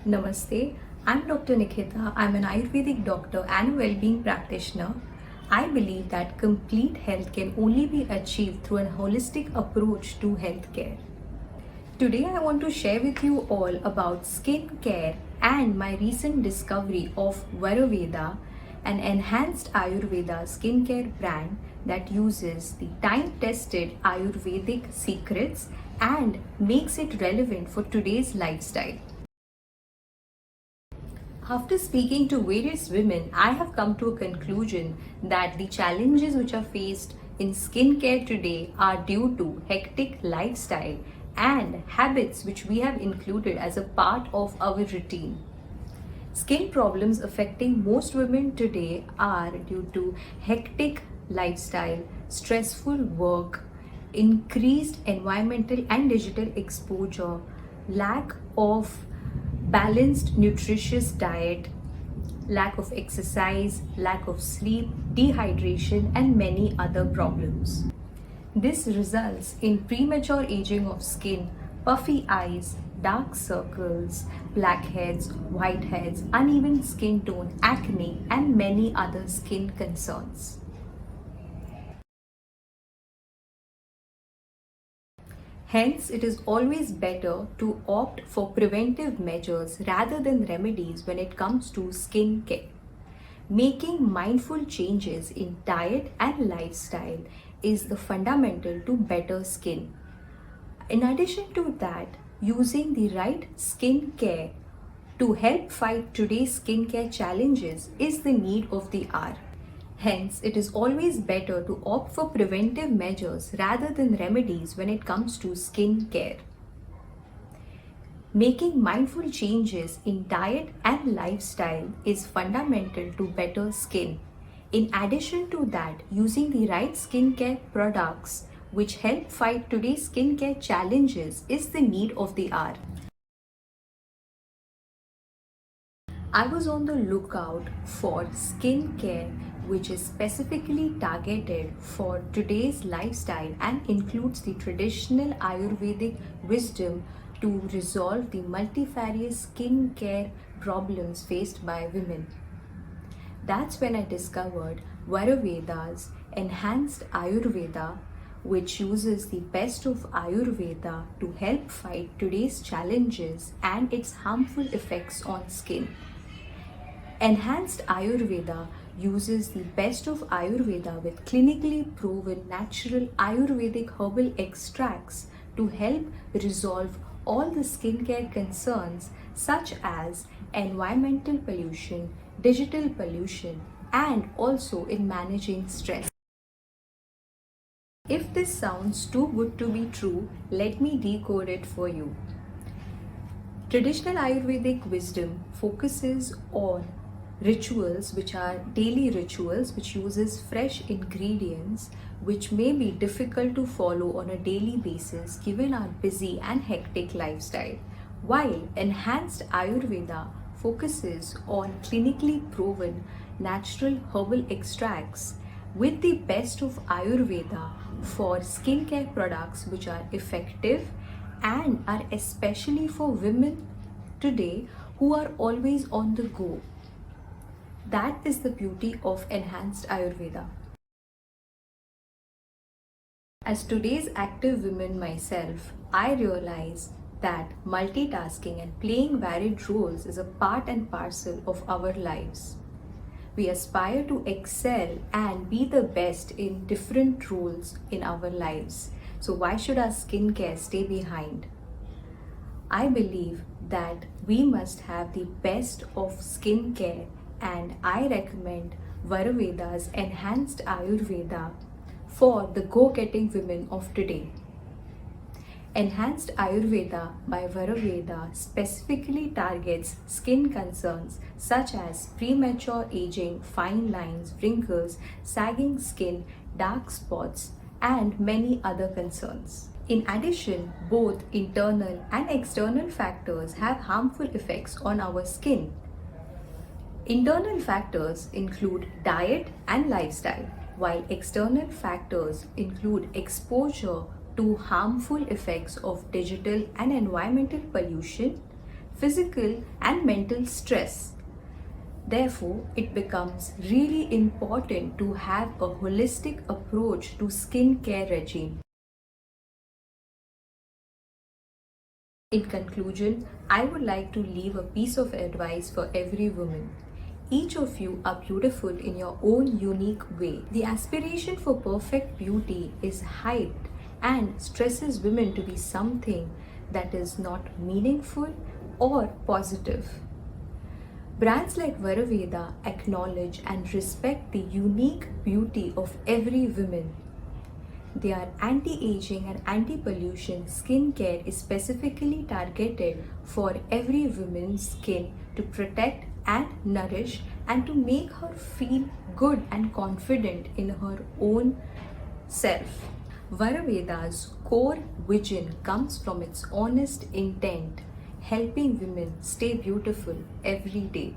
Namaste, I'm Dr. Nikita. I'm an Ayurvedic doctor and a well-being practitioner. I believe that complete health can only be achieved through a holistic approach to healthcare. Today I want to share with you all about skin care and my recent discovery of Varaveda, an enhanced Ayurveda skincare brand that uses the time-tested Ayurvedic secrets and makes it relevant for today's lifestyle. After speaking to various women, I have come to a conclusion that the challenges which are faced in skincare today are due to hectic lifestyle and habits which we have included as a part of our routine. Skin problems affecting most women today are due to hectic lifestyle, stressful work, increased environmental and digital exposure, lack of balanced nutritious diet, lack of exercise, lack of sleep, dehydration, and many other problems. This results in premature aging of skin, puffy eyes, dark circles, blackheads, whiteheads, uneven skin tone, acne, and many other skin concerns. Hence, it is always better to opt for preventive measures rather than remedies when it comes to skin care. Making mindful changes in diet and lifestyle is the fundamental to better skin. In addition to that, using the right skin care to help fight today's skincare challenges is the need of the hour. Hence, it is always better to opt for preventive measures rather than remedies when it comes to skin care. Making mindful changes in diet and lifestyle is fundamental to better skin. In addition to that, using the right skincare products which help fight today's skincare challenges is the need of the hour. I was on the lookout for skincare which is specifically targeted for today's lifestyle and includes the traditional Ayurvedic wisdom to resolve the multifarious skincare problems faced by women. That's when I discovered Varaveda's enhanced Ayurveda, which uses the best of Ayurveda to help fight today's challenges and its harmful effects on skin. Enhanced Ayurveda uses the best of Ayurveda with clinically proven natural Ayurvedic herbal extracts to help resolve all the skincare concerns such as environmental pollution, digital pollution, and also in managing stress. If this sounds too good to be true, let me decode it for you. Traditional Ayurvedic wisdom focuses on rituals which are daily rituals which uses fresh ingredients which may be difficult to follow on a daily basis given our busy and hectic lifestyle, while enhanced Ayurveda focuses on clinically proven natural herbal extracts with the best of Ayurveda for skincare products which are effective and are especially for women today who are always on the go. That is the beauty of enhanced Ayurveda. As today's active woman myself, I realize that multitasking and playing varied roles is a part and parcel of our lives. We aspire to excel and be the best in different roles in our lives. So why should our skincare stay behind? I believe that we must have the best of skincare, and I recommend Varaveda's enhanced Ayurveda for the go-getting women of today. Enhanced Ayurveda by Varaveda specifically targets skin concerns such as premature aging, fine lines, wrinkles, sagging skin, dark spots, and many other concerns. In addition, both internal and external factors have harmful effects on our skin. Internal factors include diet and lifestyle, while external factors include exposure to harmful effects of digital and environmental pollution, physical and mental stress. Therefore, it becomes really important to have a holistic approach to skincare regime. In conclusion, I would like to leave a piece of advice for every woman. Each of you are beautiful in your own unique way. The aspiration for perfect beauty is hyped and stresses women to be something that is not meaningful or positive. Brands like Varaveda acknowledge and respect the unique beauty of every woman. Their anti-aging and anti-pollution skincare is specifically targeted for every woman's skin to protect and nourish and to make her feel good and confident in her own self. Varaveda's core vision comes from its honest intent, helping women stay beautiful every day.